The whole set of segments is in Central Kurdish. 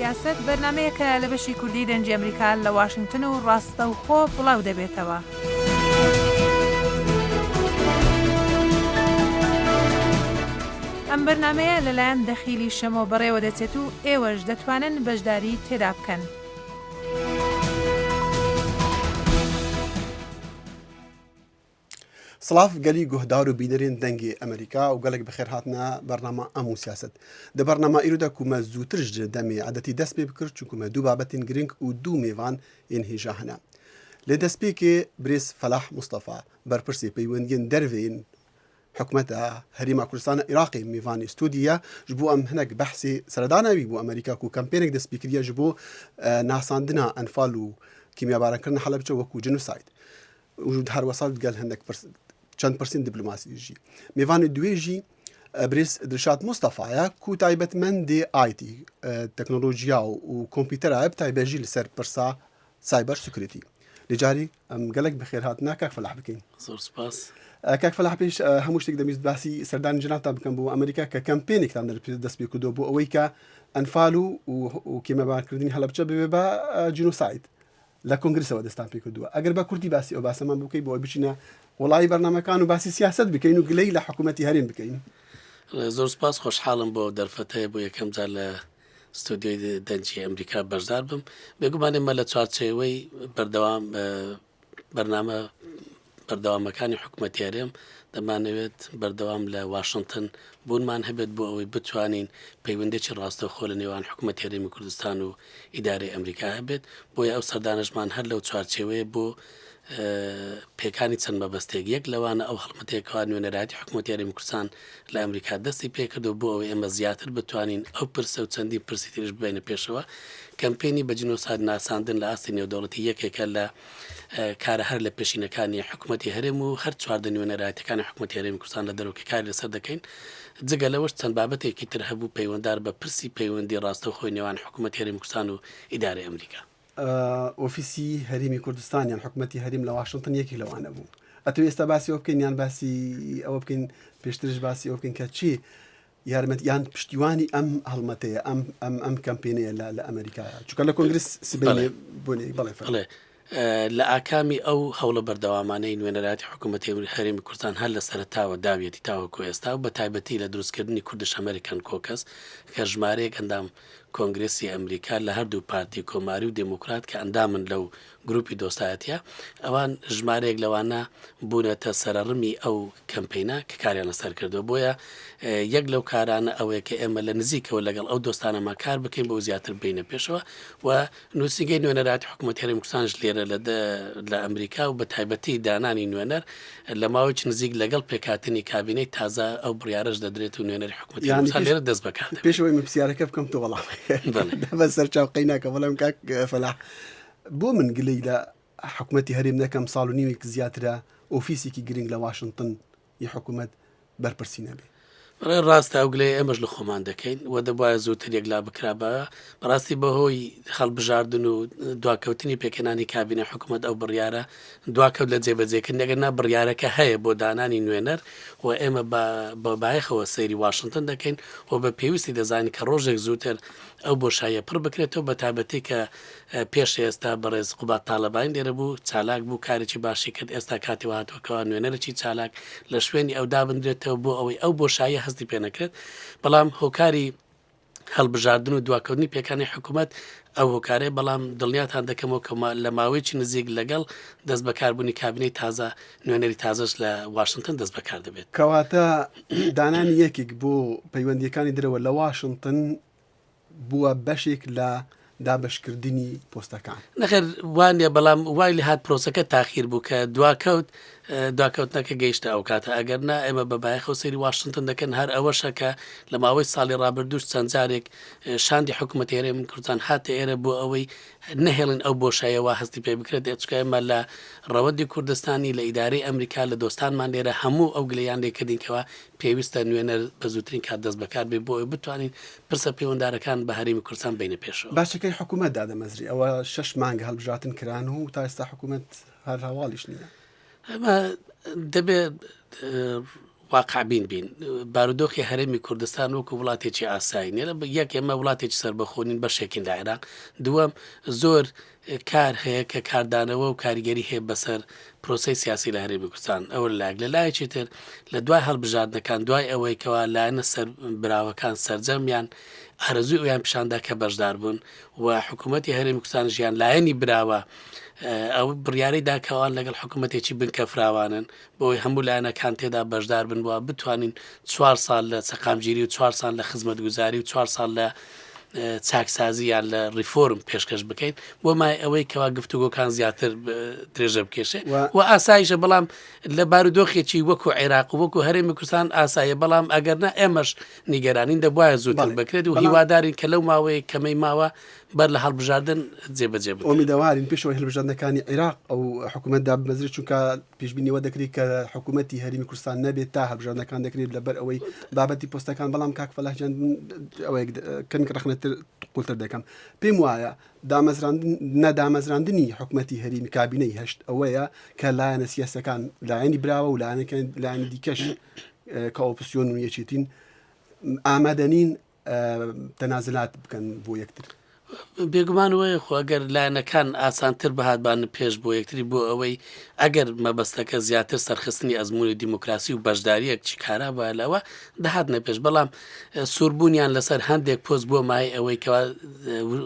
سیاست بەرنامەیەکە لە بەشی کوردی دەنجی ئەمریکا لە واشنگتن و ڕاستەوخۆ بڵاو دەبێتەوە. ئەم بەرنامەیە لەلایەن دەخیلی شەمۆ بەڕێوە دەچێت و ئێوەش دەتوانن بەشداری تێدا بکەن. سلااف گەلی گوهدار و بیدەرێن دەنگی ئەمریکا و گەلێک بەخێر هاتنە بەرنامە ئەم و سیاست دە بەرنامە ئیرودا کومە زووترش دەمێ عادەتی دەست پێ بکرد چونکومە دوو بابەتین گرنگ و دوو میێوان ئین هێژا هەنا لێ دەستپێکێ برێز فەلاح مستەفا بەرپرسی پەیوەندیên derveyên حکومەتە هەریما کوردستانە عێراقی میوانی ستودیە ji بۆ ئەم هەنێک بەحسی سەرداناوی بۆ ئەمریکا و کەمپێنێک دەستپێکریە ji بۆ ناساندنا ئەنفال و کیمیابارانکردنە حەلەبجە وەکو جنوساید هەروەسا گەل هەندێک چەند پرسین دیبلۆماسیژی میوانی دوێژی برێز دڵشاد مستەفایە کو تایبەتمەندی ئایتی تەکنۆلۆژیا و کۆمپیوتەرە تایبەژی لەسەر پرسا سایبەر سکیوریتی لەجاری ئەم گەلێک بەخێر هاتنا کاک فەلاح بکەین. زۆر سپاس. کاک فەلاح پێش هەموو شتێک دەمویست باسی سەردانی جناتان بکەم بۆ ئەمریکا کە کەمپێنێکتان دەست پێ کردو بۆ ئەوەی کە ئەنفال و کیمیابارکردنی هەلەبجە ببێ بە جنوساید لە کۆنگرسەوە دەستان پێ کردووە. ئەگەر بە کوردی باسی ئەو باسەمان بکەی بۆ بچینە وڵی بەرنامەکان و باسی سیاست بکەین و گلەی لە حکوومەتی هەرێم بکەین. زۆر سپاس خۆشحاڵم بۆ دەرفەتەیە بۆ یەکەم جار لە ستودیۆی دەنجی ئەمریکا بەشدار بم بێگومانێمە لە چوارچێوەی بەردەوام بەرنامە بەردەوامەکانی حکوومەتی هەرێم دەمانەوێت بەردەوام لە واشنگتن بوونمان هەبێت بۆ ئەوەی بتوانین پەیوەندێکی ڕاستەوخۆ لە نێوان حکوومەتی هەرێمی کوردستان و ئیدارەی ئەمریکا هەبێت بۆیە ئەو سەردانشمان هەر لەو چوارچێوەیە بۆ پێکانی چەند مەبەستێک یەک لەوانە ئەو هەڵمەتێکەوە نوێنەراتی حکوومەتی هەرێمی کوردستان لە ئەمریکا دەستی پێکردو بۆ ئەوەی ئێمە زیاتر بتوانین ئەو پرسە و چەندی پرسی تریش ببینە پێشەوە کەمپێنی بە جنۆساید ناساندن لە ئاستی نێودەوڵەتی یەکێکە لە کارە هەر لە پێشینەکانی حکوومەتی هەرێم و هەر چواردە نوێنەراتەکانی حکوومەتی هەرێمی کوردستان لە دەرەوە کاری لەسەر دەکەین جگە لەوەش چەند بابەتێکی تر هەبوو پەیوەنددار بە پرسی پەیوەندی ڕاستەوخۆی نێوان حکوومەتی هەرێمی کوردستان و ئیدارەی ئەمریکا. ئۆفیسی هەرێمی کوردستانیان حکوومەتی هەریم لە واشنگتن یەکی لەوانە بوو ئەتو ئێستا باسی ئەو بکەین یان باسی ئەوە بکەین پێشترش باسی ئەو بکەین کە چی یارمەتیان پشتیوانی ئەم هەڵمەتەیە ئەم کەمپێنەیە لە ئەمریکا چونکە لە کۆنگرس سبەی بوونی بەڵێ لە ئاکامی ئەو هەوڵە بەردەوامانەی نوێنەراتی حکوومەتی هەرێمی کوردستان هەر لە سەرتاوە داویەتی تاوەکو ئێستا و بە تایبەتی لە دروستکردنی کوردش ئەمریکان کۆکەس کە ژمارەیەک ئەندام کۆنگرسی ئەمریکا لە هەردوو پارتی کۆماری و دموکرات کە ئەندامن لەو گروپی دۆستایەتە ئەوان ژمارەیەک لەوانە بوونەتە سەرڕمی ئەو کەمپینە کە کاریان لەسەر کردو بۆیە یەک لەو کارانە ئەوەیە کە ئێمە لە نزیکەوە لەگەڵ ئەو دۆستانەما کار بکەین بۆ زیاتر بینە پێشەوە و نووسنگی نوێنەراتی حکوومەتی هەرێمی کوردستانش لێرە لە ئەمریکا و بە تایبەتی دانانی نوێنەر لە ماوەی نزیک لەگەڵ پێکاتنی کابینەی تازە ئەو بڕیارەش دەدرێت و نوێنەری حکوومەتی لێرە دەست بەکات پێشەوەی پرسیارەکە بکەم تۆ وەڵام بە سەرچاوقەی ناکە بەڵام کاک فەلاح بۆ من گلەی لە حکوومەتی هەرێم نەکەم ساڵ و نیوێک زیاترە ئۆفیسێکی گرنگ لە واشنگتن ی حکوومەت بەرپرسی نەبێ ڕاستە ئەو گلەی ئەمەش لە خۆمان دەکەین و دەبایە زووتر یەکلا بکرا بە بەڕاستی بەهۆی هەڵبژاردن و دواکەوتنی پێکەنانی کابینە حکوومەت ئەو بڕیارە دواکەوت لە جێبەجێکردن ئەگەرنا بڕیارەکە هەیە بۆ دانانی نوێنەر و ئێمە بە بایەخەوە سەیری واشنگتن دەکەین و بە پێویستی دەزانین کە ڕۆژێک زووتر ئەو بۆشایە پڕ بکرێتەوە بە تایبەتی کە پێش ئێستا بەڕێز قوبات تاالبان لێرە بوو چالاک بوو کارێکی باشی کرد ئێستا کاتی هاتووەکەەوە نوێنەرەی چالاک لە شوێنی ئەو دابدرێتەوە بۆ ئەوەی ئەو بۆشایە هەستی پێ نەکرێت بەڵام هۆکاری هەڵبژاردن و دواکەوتنی پێکانی حکوومەت ئەو هۆکارەیە بەڵام دڵنیاتان دەکەمەوە کە لە ماوەیەکی نزیک لەگەڵ دەست بەکاربوونی کابینەی تازە نوێنەری تازەش لە واشنگتن دەست بەکار دەبێت کەواتە دانانی یەکێک بۆ پەیوەندیەکانی درەوە لە واشنگتن بووە بەشێک لە دابشکردنی پۆستەکان نەخێر وانە بەڵام وای لە هات پرۆسەکە تاخیر بوو کە دواکەوتنەکە گەیشتە ئەو کاتە ئەگەرنا ئێمە بەبایەخەوە سەیری واشنگتن دەکەن هەر ئەوەشەکە لە ماوەی ساڵی ڕابردوش چەند جارێک شاندی حکوومەتی هەرێمی کوردستان هاتە ئێرە بۆ ئەوەی نەهێڵن ئەو بۆشایەوە هەستی پێ بکرێت ئێچکە ئێمە لە ڕەوەندی کوردستانی لە ئیدارەی ئەمریکا لە دۆستانمان لێرە هەموو ئەو گلەیان لێکردینکەوە پێویستە نوێنەر بە زووترین کات دەست بەکار بێ بۆ ئەوی بتوانین پرسە پەیوەنددارەکان بە هەرێمی کوردستان بینە پێشەوە باشەکەی حکوومەت دادەمەزری ئەوە 6 مانگ هەڵبژاتن کران و تا ئێستا حکوومەت هەر هەواڵیش نییە ئەمە دەبێت واقعبین بین بارودۆخی هەرێمی کوردستان وەکو وڵاتێکی ئاسایی نیە یەک ئێمە وڵاتێکی سربەخۆنین بەشێکین لە عێراق دووەم زۆر کار هەیە کە کاردانەوە و کاریگەری هەیە بەسەر پرۆسی سیاسی لە هەرێمی کوردستان ئەوە لایەک لە لایەکی تر لە دوای هەڵبژاردنەکان دوای ئەوەی کەوا لایەنە سەر براوەکان سەرجەمیان ئارەزوی ئەویان پیشاندا کە بەشدار بوون و حکوومەتی هەرێمی کوردستان ژیان لایەنی براوە ئەو بڕیارەی داکەوان لەگەڵ حکوومەتێکی بنکە فراوانن بۆی هەموو لایەنەکان تێدا بەشدار بن وە بتوانین 4 ساڵ لە سەقامگیری و 4 ساڵ لە خزمەتگوزاری و 4 ساڵ لە چاکسازیان لە ریفۆرم پێشکەش بکەین بۆ مای ئەوەی کەوا گفتوگۆکان زیاتر درێژە بکێشێ و ئاسایشە بەڵام لە بارودۆخێکی وەکو عێراق و وەکو هەرێمی کوردستان ئاسایە بەڵام ئەگەرنا ئێمەش نیگەرانین دەبواە زووتر بکرێت و هیوادارین کە لەو ماوەیە کەمەی ماوە بەر لە هەڵبژاردن جێبەجێ بکەین. ئۆمیدەوارین پێشەوەی هەڵبژاردنەکانی عێراق ئەو حکوومەتدا بمەزرێت چونکە پێشبینیەوە دەکرێت کە حکوومەتی هەرێمی کوردستان نەبێت تا هەڵبژاردنەکان دەکرێت لەبەر ئەوەی بابەتی پۆستەکان بەڵام کاک فەلاحجان ئەوەی کەمی ڕخنەتر قوڵتر دەکەم پێم وایە نەدامەزراندنی حکوومەتی هەرێمی کابینەی هەشت ئەوەیە کە لایەنە سیاسەکان لایەنی براوە و لایەنی دیکەش کە ئۆپسیۆن و یەکێتین ئامادەنین تەنازلات بکەن بۆ یەکتر. بێگومان وەیە خۆگەر لایەنەکان ئاسانتر بەهاتبانە پێش بۆ یەکتری بۆ ئەوەی ئەگەر مەبەستەکە زیاتر سەرخستنی ئەزمموی دیموکراسی و بەشداریەکی کارا بە لەوە دەهاتنە پێش بەڵام سووربوونیان لەسەر هەندێک پۆست بۆ مای ئەوەی کەوا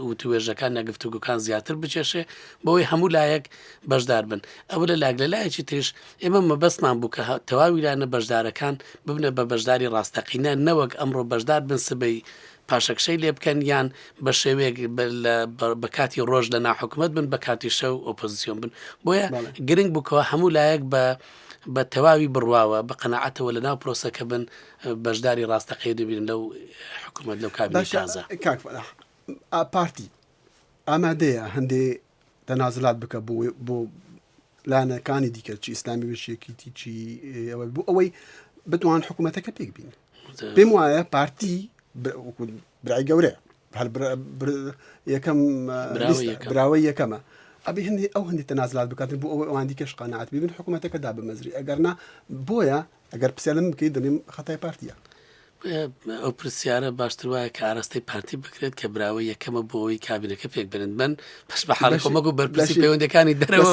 وتوێژەکان نەگفتوگوکان زیاتر بچێشێ بۆەوەی هەموو لایەک بەشدار بن ئەوە لە لاگ لە لایەکی تریش ئێمە مەبەستمان بوو کە تەواوی لایەنە بەشدارەکان ببنە بە بەشداری ڕاستەقینە نەوەک ئەمڕۆ بەشدار بن سبەی پاشەکشەی لێ بکەن یان بە شێوەیەک بە کاتی ڕۆژ لە ناحکومەت بن بە کاتی شەو ئۆپۆزیسیۆن بن بۆیە گرنگ بووکەوە هەموو لایەک بە تەواوی بڕواوە بە قەنەعەتەوە لە ناو پرۆسەکە بن بەشداری ڕاستەقی دەبین لەو حکوومەت لەو کابینەی تازە. کاک فەلاح پارتی ئامادەیە هەندێ تەنازلات بکە بۆ لایەنەکانی دیکە چی ئیسلامی بەشێکی چی بۆ ئەوەی بتوان حکوومەتەکە پێک بین پێم وایە پارتی برای گەورەیە یەکەم براوەی یەکەمە ئەبێ ئەو هەندی تەنازلات بکاتن بۆ ئەوەی ئەوان دیکەش قەنەعەت ببن حکوومەتەکەدا بمەزری ئەگەرنا بۆیە ئەگەر پرسیارم بکەیت دەڵێم خەتای پارتیە ئەو پرسیارە باشتر وایە کە ئاراستەی پارتی بکرێت کە براوە یەکەمە بۆ ئەوی کابینەکە پێک برن من پس بە حاڵی خۆمەک و بەرپرسی پەیوەندەکانی دەرەوە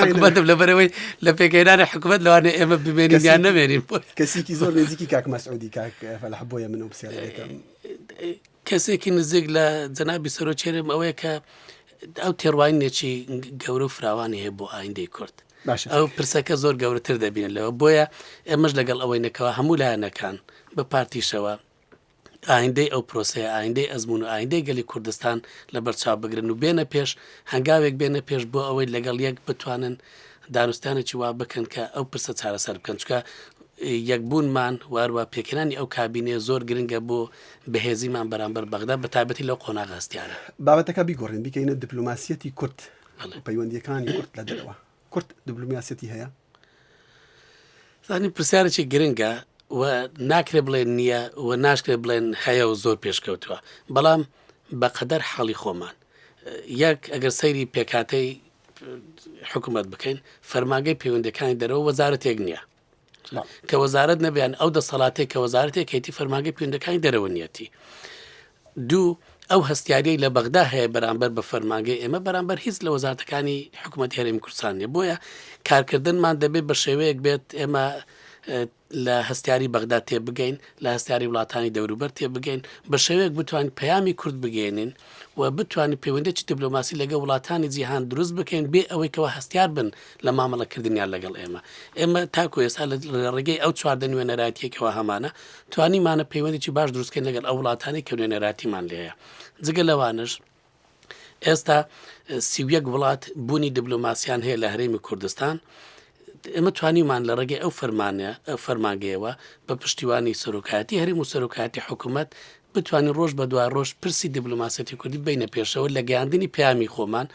حکوومەتم لەبەرەوەی لە پێکهێنانی حکوومەت لەوانێ ئێمە بمێنین یان نەمێنین کەسێکی زۆر نزیکی کاک مەسعودی کاک فەلاح بۆیە من ئەو پرسیارەکەم کەسێکی نزیک لە جەنابی سەرۆکێرم ئەوەیە کە ئەو تێڕوانینێکی گەورە و فراوانی هەیە بۆ ئایندەی کورد ئەو پرسەکە زۆر گەورەتر دەبینێت لەوە بۆیە ئێمەش لەگەڵ ئەوەی نەکەوە هەموو لایەنەکان بە پارتیشەوە ئایندەی ئەو پرۆسەیە ئایندەی ئەزمون و ئایندەی گەلی کوردستان لە بەرچاو بگرن و بێنە پێش هەنگاوێک بێنە پێش بۆ ئەوەی لەگەڵ یەک بتوانن دانوستانێکی وا بکەن کە ئەو پرسە چارەسەر بکەن چکە یەکبوونمان واروە پێکێنانی ئەو کابینێ زۆر گرنگە بۆ بەهێزیمان بەرامبەر بەغدا بە تایبەتی لەو قۆناغ هەستیانە بابەتەکە بیگۆڕین بیکەینە دیپلۆماسیەتی کورد پەیوەندیەکانی کورد لە دەرەوە کورد دیپلۆماسیەتی هەیە زانی پرسیارێکی گرنگە و ناکرێ بڵێن نییە و ناشکرێت بڵێن هەیە و زۆر پێشکەوتووە بەڵام بەقەدەر حاڵی خۆمان یەک ئەگەر سەیری پێکاتەی حکوومەت بکەین فەرمانگەی پەیوەندەکانی دەرەوە وەزارەتێک نییە کە وەزارەت نەبیان ئەو دەسەڵاتێک کە وەزارەتێک کەیتی فەرمانگەی پەیوەندەکانی دەرەوە نیەتی دوو ئەو هەستیاریەی لە بەغدا هەیە بەرامبەر بە فەرمانگەی ئێمە بەرامبەر هیچ لە وەزارەتەکانی حکوومەتی هەرێمی کوردستان نیە بۆیە کارکردنمان دەبێت بە شێوەیەک بێت ئێمە لە هەستیاری بەغدا تێبگەین لە هەستیاری وڵاتانی دەوروبەر تێبگەین بە شێوەیەک بتوانین پەیامی کورد بگەێنین و بتوانین پەیوەندێکی دیپلۆماسی لەگە وڵاتانی جیهان دروست بکەین بێ ئەوەی کەەوە هەستیار بن لە مامەڵەکردنیان لەگەڵ ئێمە تاکو ئێستا لە ڕێگەی ئەو چواردە نوێنەراتیەکەوە هەمانە توانیمانە پەیوەندێکی باش دروستکەین لەگەڵ ئەو وڵاتانی کە نوێنەراتیمان لێیە جگە لەوانش ئێستا 31 وڵات بوونی دیپلۆماسیان هەیە لە هەرێمی کوردستان ئێمە توانیمان لە ڕێگەی ئەو فەرمانگەیەوە بە پشتیوانی سەرۆکایەتی هەرێم و سەرۆکایەتی حکوومەت بتوانین ڕۆژ بە دوای ڕۆژ پرسی دیپلۆماسیەتی کوردی بینە پێشەوە لە گەیاندنی پەیامی خۆمان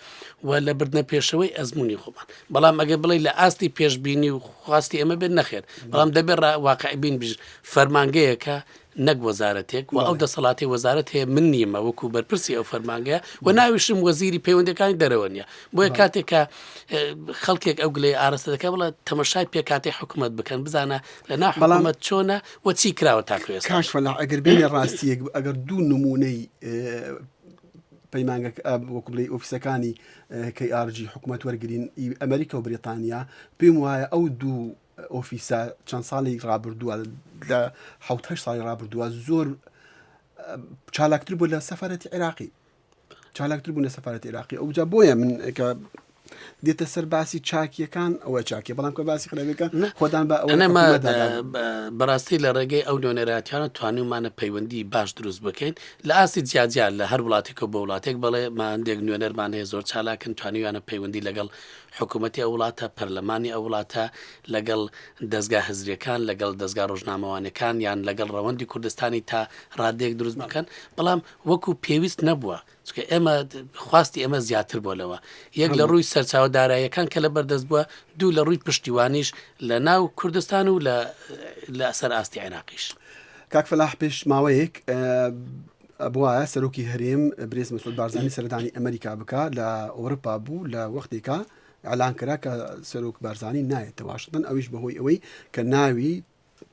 و لە بردنە پێشەوەی ئەزمموی خۆمان بەڵام ئەگەر بڵێ لە ئاستی پێشببینی و خواستی ئەمە بێت نەخێر بەڵام دەبێت واقعبین بیش فەرمانگەیەکە نەک وەزارەتێک و ئەو دەسەڵاتی وەزارەت هەیە من نیمە وەکو بەرپرسی ئەو فەرمانگەیە و ناویشم وەزیری پەیوەندەکانی دەرەوە نیە بۆیە کاتێک کە خەڵکێک ئەو گلەی ئاراستە دەکە بڵە تەمەشای پێکاتی حکوومەت بکەن بزانە لە ناو حکوومەت چۆنە و چی کراوە تاکو ئێستا کاش فەلاح ئەگەر بینێ ڕاستیەک ئەگەر دوو نمونەی پەیمانگە وەکو بڵێ ئۆفیسەکانی KRG حکوومەت وەرگرین ئەمریکا و بریتانیا پێم وایە ئەو دوو ئۆفیسە چەند ساڵی ڕابردووە لە 7 ساڵی ڕابردووە زۆر چالاکتر بوو لە سەفارەتی عێراقی چالاکتر بوو لە سەفارەتی عێراقی ئەوجا بۆیە من کە دێتە سەر باسی چاکیەکان ئەوە چاکیە بەڵام کە باسی خراپەکان خۆدان بە ئەنەمە بەڕاستی لە ڕێگەی ئەو نوێنەراتیانە توانیمانە پەیوەندی باش دروست بکەین لە ئاستی جیاجیان لە هەر وڵاتێک و بە وڵاتێک بەڵێ ماندێک نوێنەرمان هەیە زۆر چالاکن توانیوانە پەیوەندی لەگەڵ حکوومەتی ئەو وڵاتە پەرلەمانی ئەو وڵاتە لەگەڵ دەستگا حزبیەکان لەگەڵ دەستگا ڕۆژنامەوانەکان یان لەگەڵ ڕەوەندی کوردستانی تا ڕادێک دروست بکەن بەڵام وەکو پێویست نەبووە چکە ئێمە خواستی ئێمە زیاتر بۆ لەوە یەک لە ڕووی سەرچاوەداراییەکان کە لە بەردەست بووە دوو لە ڕووی پشتیوانیش لە ناو کوردستان و لە سەر ئاستی عێراقیش کاک فەلاح پێش ماوەیەک بووایە سەرۆکی هەرێم برێز مەسعود بارزانی سەردانی ئەمریکا بکە لە ئەوروپا بوو لە وەختێکە ئەعلان کرا کە سەرۆک بارزانی نایێتە واشنگتن ئەویش بەهۆی ئەوەی کە ناوی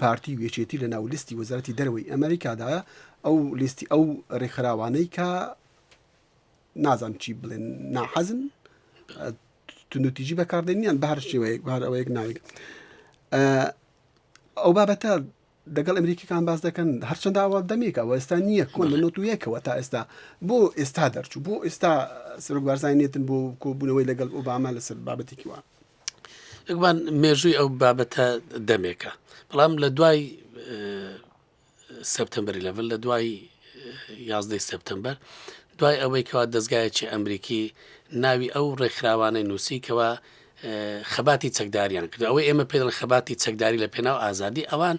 پارتی وێچێتی لە ناو لیستی وەزارەتی دەرەوەی ئەمریکادایە ئەو لیستی ئەو ڕێکخراوانەی کە نازانم چی بڵێن ناحەزن تونوتیجی بەکاردێنیان بە هەر شێوەیەک بە هەر ئەوەیەک ناوێک ئەو بابەتە دەگەڵ ئەمریکیەکان باز دەکەن هەرچەند داوا دەمێکەوە ئێستا نییە کۆن لە نۆتویەکەوە تا ئێستا بۆ ئێستا دەرچوو بۆ ئێستا سەرۆک بارزانی نێتن بۆ کۆبوونەوەی لەگەڵ ئۆباما لەسەر بابەتێکی وە ئەگومان مێژووی ئەو بابەتە دەمێکە بەڵام لە دوای سەپتەمبەری لەڤل لە دوای 11 سەپتەمبەر دوای ئەوەی کەوا دەستگایەکی ئەمریکی ناوی ئەو ڕێکخراوانەی نووسیکەوە خەباتی چەکداریان کرد ئەوەی ئێمە پێدەڵ خەباتی چەکداری لە پێناو ئازادی ئەوان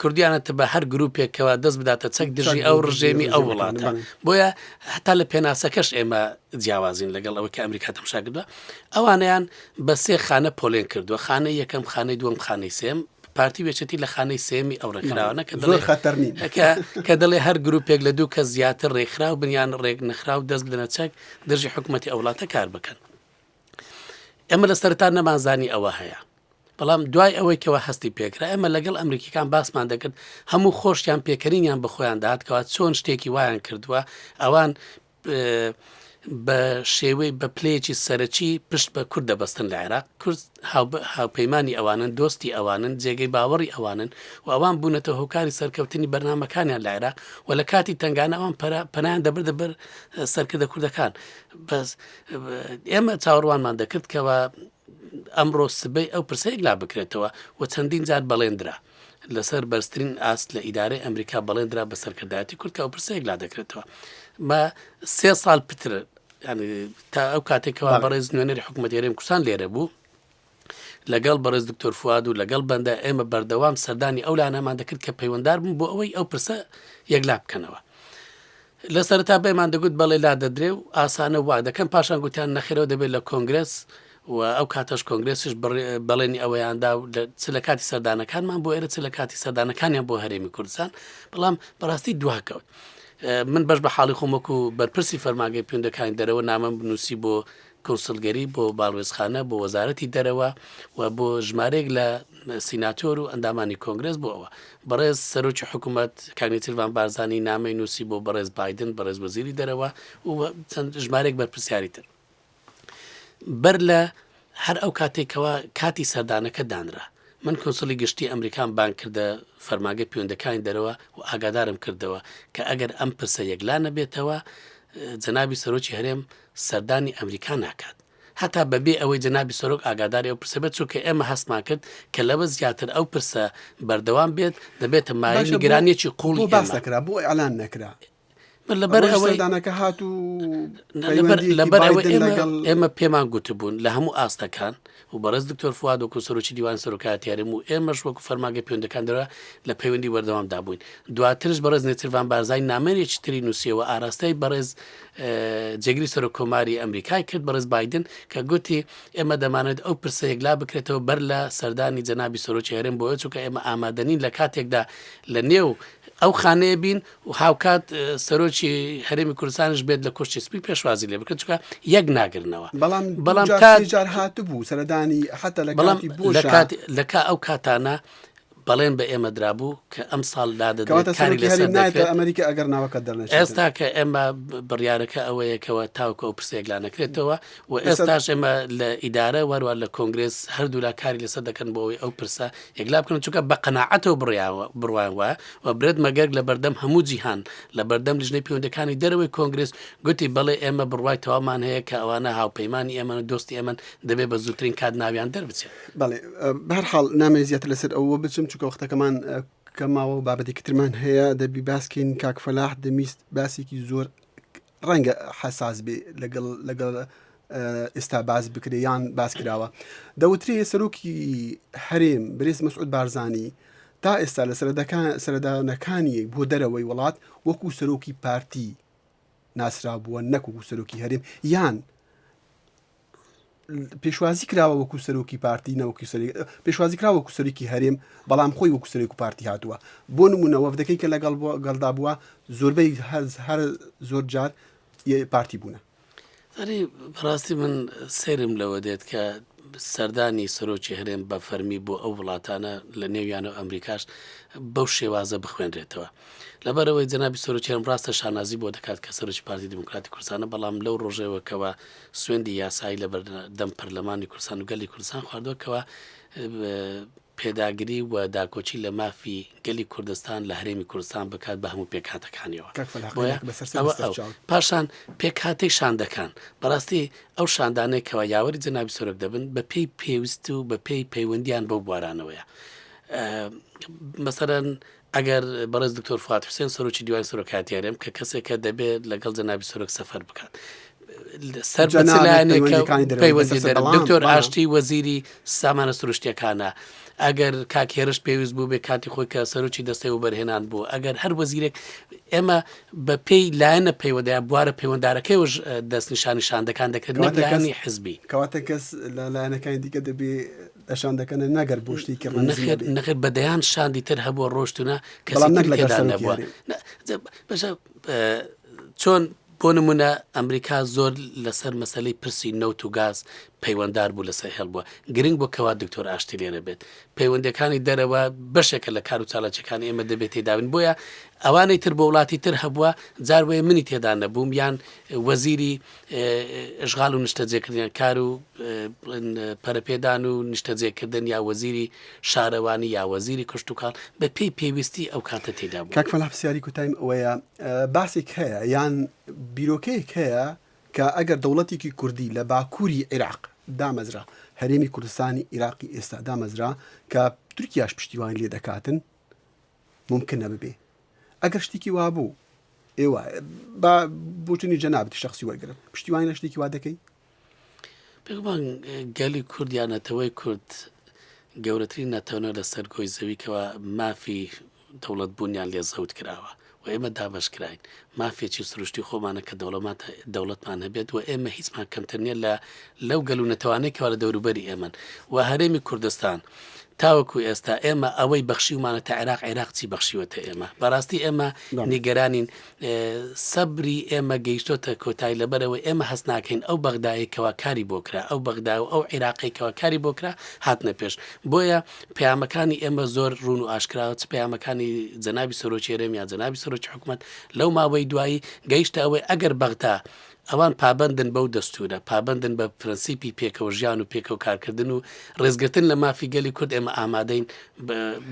کوردیانەتە بە هەر گروپێکەوە دەست بداتە چەک دژی ئەو ڕژێمی ئەو وڵاتە بۆیە هەتا لە پێناسەکەش ئێمە جیاوازین لەگەڵ ئەوە کە ئەمریکا تەماشا کردووە ئەوانیان بە سێ خانە پۆلێن کردووە خانەی یەکەم خانەی دووەم خانەی سێم پارتی وێچەتی لە خانەی سێمی ئەو ڕێکخراوانە کە دەڵێ هەر گروپێک لە دوو کە زیاتر ڕێکخرا و بنیان ڕێک نەخرا و دەست بدەنە چەک دژی حکوومەتی ئەو وڵاتە کار بکەن ئێمە لە سەرتا نەمانزانی ئەوە هەیە بەڵام دوای ئەوەی کەەوە هەستی پێکرا ئێمە لەگەڵ ئەمریکیەکان باسمان دەکرد هەموو خۆشیان پێکەرینیان بە خۆیان داهاتکەوە چۆن شتێکی وایان کردووە ئەوان بە شێوەی بە پلەیەکی سەرەکی پشت بە کورد دەبەستن لە عێراق کورد هاوپەیمانی ئەوانن دۆستی ئەوانن جێگەی باوەڕی ئەوانن و ئەوان بوونەتە هۆکاری سەرکەوتنی بەرنامەکانیان لە عێراق و لە کاتی تنگانە ئەوان پەنایان دەبر سەرکردە کوردەکان بەس ئێمە چاوەڕوانمان دەکرد کەەوە ئەمڕۆ سبەی ئەو پرسەیەک لا بکرێتەوە و چەندین جار بەڵێندرا لەسەر بەرزترین ئاست لە ئیدارەی ئەمریکا بەڵێندرا بە سەرکردایەتی کورد کە ئەو پرسەیەک لا دەکرێتەوە مە 3 ساڵ پتر تا ئەو کاتێکەوە بەڕێز نوێنەری حکوومەتی هەرێم کوردستان لێرە بوو لەگەڵ بەڕێز دکتۆر فواد و لەگەڵ بەندە ئێمە بەردەوام سەردانی ئەو لانەمان دەکرد کە پەیوەنددار بوون بۆ ئەوەی ئەو پرسە یەکلا بکەنەوە لە سەرتا بێمان دەگوت بەڵێ لا دەدرێ و ئاسانە وا دەکەن پاشان گوتیان نەخێرەوە دەبێت لە کۆنگرس و ئەو کاتەش کۆنگرسش بەڵێنی ئەوەیاندا چ لە کاتی سەردانەکانمان بۆ ئێرە چ لە کاتی سەردانەکانیان بۆ هەرێمی کوردستان بەڵام بەڕاستی دواکەوت من بەش بە حاڵی خۆمەکو بەرپرسی فەرماگەی پەیوەندەکانی دەرەوە نامەم بنووسی بۆ کۆنسڵگەری بۆ باڵوێزخانە بۆ وەزارەتی دەرەوە و بۆ ژمارەیەک لە سیناتۆر و ئەندامانی کۆنگرس بۆ ئەوە بەڕێز سەرۆکی حکوومەت کاگنیتیڤان بارزانی نامەی نووسی بۆ بەڕێز بایدن بەڕێز وەزیری دەرەوە و چەند ژمارەیەک بەرپرسیاری تر بەر لە هەر ئەو کاتێکەوە کاتی سەردانەکە دانرا من کۆنسڵی گشتی ئەمریکان بان کردە فەرماگەی پەیوەندەکانی دەرەوە و ئاگادارم کردەوە کە ئەگەر ئەم پرسە یەکلا نەبێتەوە جەنابی سەرۆکی هەرێم سەردانی ئەمریکا ناکات هەتا بەبێ ئەوەی جەنابی سەرۆک ئاگاداری ئەو پرسە بێت چونکە ئێمە هەستمان کرد کە لەوە زیاتر ئەو پرسە بەردەوام بێت دەبێتە مایە نیگرانیەکی قوڵی باس نەکرا بۆ ئەعلان نەکرا لەبەر ئەوەی دانەکە هات و لەبەر ئەوەی ئێمە پێمان گوتبوون لە هەموو ئاستەکان و بەڕێز دکتۆر فواد وەکو سەرۆکی دیوان سەرۆکایەتی هەرێم و ئێمەش وەکو فەرماگەی پەیوەندەکان دەرەوە لە پەیوەندی وەردەوامدا بووین دواترش بەڕێز نێچیروان بارزانی نامەیەکی تری نووسیەوە ئاراستەی بەڕێز جێگری سەرۆکۆماری ئەمریکای کرد بەڕێز بایدن کە گوتی ئێمە دەمانێت ئەو پرسە یەکلا بکرێتەوە بەر لە سەردانی جەنابی سەرۆکی هەرێم بۆیە چونکە ئێمە ئامادەنین لە کاتێکدا لە نێو ئەو خانەیە بین و هاوکات سەرۆکی هەرێمی کوردستانش بێت لە کۆشتی سپی پێشوازی لێ بکرد چکە یەک ناگرنەوە بەڵام جار هاتبوو سەردانی حتا لە ئەو کاتانە بەڵێن بە ئێمە درابوو کە ئەم ساڵ لادەکاری لەسەر ئەمریکا ئەگەر ناوەکە دەرنێت ئێستا کە ئێمە بڕیارەکە ئەوەیەکەوە تاوکە ئەو پرسێک لانەکرێتەوە و ئێستاش ئێمە لە ئیدارە وەروە لە کۆنگرس هەردوو لا کاری لەسەر دەکەن بۆ ئەوی ئەو پرسە یەکلا بکەن چونکە بە قەناعەتەوە بڕوان وایە و برێت مەگەرگ لە بەردەم هەموو جیهان لە بەردەم لیژنەی پەیوەندەکانی دەرەوەی کۆنگرس گوتی بەڵێ ئێمە بڕوای تەوامان هەیە کە ئەوانە هاوپەیمانی ئێمە دۆستی ئێمە دەبێت بە زووترین کات ناویان دەربچێت. بەڵێ بەهەرحاڵ نامەوێت زیاتر لەسەر ئەوە بچم چونکە وەختەکەمان کەماوە و بابەتی کترمان هەیە دەبی باسکەین کاک فەلاح دەمیست باسێکی زۆر ڕەنگە حەساس بێ لەگەڵ ئێستا باز بکرێ یان باس کراوە دەوترێ سەرۆکی هەرێم بەرێز مەسعود بارزانی تا ئێستا لە سەردانەکانی بۆ دەرەوەی وڵات وەکو سەرۆکی پارتی ناسرا بووە نەکوکو سەرۆکی هەرێم یان پێشوازی کراوە وەکو سەرۆکی پارتی نەوەکی پێشوازی کراوە وەکو سەرۆکی هەرێم بەڵام خۆی وەکو سەرۆکی پارتی هاتووە بۆ نمونە وەفدەکەی کە لەگەڵ گەڵدا بووە زۆربەی هەر زۆر جار پارتی بوونە. بەڕاستی من سێرم لەوە دێت کە سەردانی سەرۆکی هەرێم بە فەرمی بۆ ئەو وڵاتانە لە نێویان و ئەمریکاش بەو شێوازە بخوێنرێتەوە لەبەرەوەی جەنابی سەرۆکیان ڕاستە شانازی بۆ دەکات کە سەرۆکی پارتی دموکراتی کوردستانە بەڵام لەو ڕۆژێوەکەوە سوێندی یاسایی لە بەردەم پەرلەمانی کوردستان و گەلی کوردستان خواردووەکەوە پێداگری و داکۆچی لە مافی گەلی کوردستان لە هەرێمی کوردستان بکات بە هەموو پێکهاتەکانیەوە پاشان پێکهاتەی شاندەکان بەڕاستی ئەو شاندانەی کەوا یاوەری جەنابی سەرۆک دەبن بە پێی پێویست و بە پێی پەیوەندیان بەو بوارانەوەیە. مەسەرەن ئەگەر بەڕێز دکتۆر فواد حوسێن سەرۆکی دیوانی سەرۆکاتی هەرێم کە کەسێکە دەبێت لەگەڵ جەنابی سەرۆک سەفەر بکات سەر پەیوەندی دکتۆر ئاشتی وەزیری سامانە سروشتیەکانە ئەگەر کاکێرش پێویست بوو بێ کاتی خۆی کە سەرۆکی دەستەی و بەرهێنان بوو ئەگەر هەر وەزیرێک ئێمە بە پێی لایەنە پەیوەندیان بوارە پەیوەنددارەکەیش دەستنیشانی شاندەکان دەکرێت نەکلانی حزبی کەواتە کەس لە لایەنەکانی دیکە دەبێ دەشان دەکەنە نەگەر بۆ شتێکی نەخێر بەدەیان شاندی تر هەبووە ڕۆشتونە کەسیدانەبووە چۆن بۆ نمونە ئەمریکا زۆر لەسەر مەسەلەی پرسی نەوت و گاز پەیوەنددار بوو لەسەر هێڵبووە گرنگ بۆ کەوا دکتۆر ئاشتی لێرە بێت پەیوەندەکانی دەرەوە بەشێکە لە کار و چالاکیەکانی ئێمە دەبێت تێداون بۆیە ئەوانەی تر بۆ وڵاتی تر هەبووە جاروەیە منی تێدا نەبووم یان وەزیری ئەشغال و نیشتەجێکردن کار و پەرەپێدان و نیشتەجێکردن یا وەزیری شارەوانی یا وەزیری کشتتوکاڵ بە پێی پێویستی ئەو کاتە تێدا بوو. کاک فەلاح پرسیاری کوتایم ئەوەیە باسێک هەیە یان بیرۆکەیەک هەیە کە ئەگەر دەوڵەتێکی کوردی لە باکووری عێراق دامەزرا هەرێمی کوردستانی عێراقی ئێستا دامەزرا کە تورکیاش پشتیوانی لێ دەکاتن ممکنە ببێ ئەگەر شتێکی وا بوو ئێوە بۆچنی جەنابەتی شەخسی وەرگرم پشتیوانی لە شتێکی وا دەکەی بێگومان گەلی کوردیانەتەوەی کورد گەورەترین نەتەوەنە لە سەرگۆی زەویکەوە مافی دەوڵەت بوونیان لێ زەوت کراوە و ئێمە دابەشکراین مافێکی سروشتی خۆمانە کە دەوڵەتمان هەبێت و ئێمە هیچمان کەمتر نیە لەو گەل و نەتەوانەیەکەوە لە دەوروبەری ئێمەن و هەرێمی کوردستان تاوەکو ئێستا ئێمە ئەوەی بەخشیومانە تا عێراق چی بەخشیوەتە ئێمە بەڕاستی ئێمە نیگەرانین سەبری ئێمە گەیشتۆتە کۆتایی لەبەرەوە ئێمە هەست ناکەین ئەو بەغدایەکەوە کاری بۆکرا ئەو بەغدا و ئەو عێراقیەکەوە کاری بۆکرا هاتنە پێش بۆیە پەیامەکانی ئێمە زۆر ڕوون و ئاشکراوە چ پەیامەکانی جەنابی سەرۆکی هەرێم یا جەنابی سەرۆکی حکوومەت لەو ماوەی دوایی گەیشتە ئەوەی ئەگەر بەغدا ئەوان پابندن بەو دەستورە پابندن بە پرەنسیپی پێکەوە ژیان و پێکەوە کارکردن و ڕێزگرتن لە مافی گەلی کورد ئێمە ئامادەین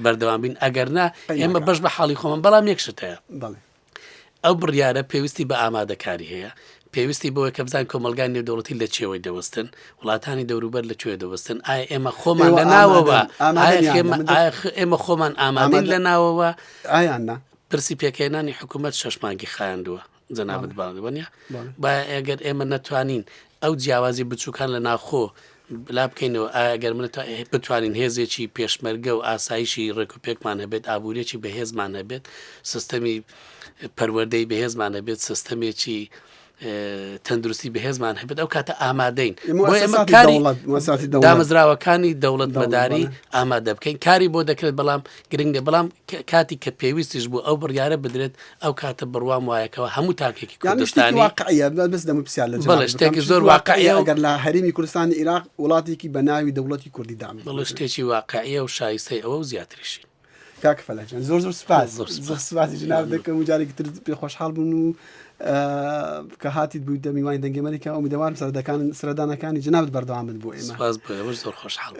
بەردەوام بین ئەگەر نا ئێمە بەش بە حاڵی خۆمان بەڵام یەکشت هەیە ئەو بڕیارە پێویستی بە ئامادەکاری هەیە پێویستی بۆی کە بزان کۆمەلگای نێودەوڵەتی لە چێوەی دەوەستن وڵاتانی دەوروبەر لە کوێ دەوەستن ئایا ئێمە خۆمان لە ناوەوە ئێمە خۆمان ئامادەین لە ناوەوە ئایاننا پرسی پێکێنانی حکوومەت 6 مانگی خایاندووە جەنابەت باڵێ با ئەگەر ئێمە نەتوانین ئەو جیاوازی بچووکان لە ناخۆ لا بکەینەوە ئەگەر من بتوانین هێزێکی پێشمەرگە و ئاسایشی ڕێکوپێکمان هەبێت ئابوورێکی بەهێزمان هەبێت سیستەمی پەروەردەی بەهێزمان هەبێت سیستەمێکی تەندروستی بەهێزمان هەبێت ئەو کاتە ئامادەین مؤسساتی دەوڵەت دامەزراوەکانی دەوڵەت مەداری ئامادە بکەین کاری بۆ دەکرێت بەڵام گرنگە بەڵام کاتی کە پێویستیش بوو ئەو بڕیارە بدرێت ئەو کاتە بڕوام وایەکەوە هەموو تاکێکی کوردستانی واقعیە بەس دەمە پرسیار لە بەڵێ شتێکی زۆر واقعیە ئەگەر لە هەرێمی کوردستانی عێراق وڵاتێکی بە ناوی دەوڵەتی کوردی دام بەڵێ شتێکی واقعیە و شایستەی ئەوە و زیاتریشی کاکە فەلەجان زۆر سوپاسی جناب دەکەم و جارێکی تر پێ خۆشحاڵ بوون و کە هاتیت بوویتە میوانی دەنگی ئەمریکا و میدەوارم سەردانەکانی جنابت بەردەوام بن بۆ ئێمە سپاس بۆ ئێوەش زۆر خۆشحاڵ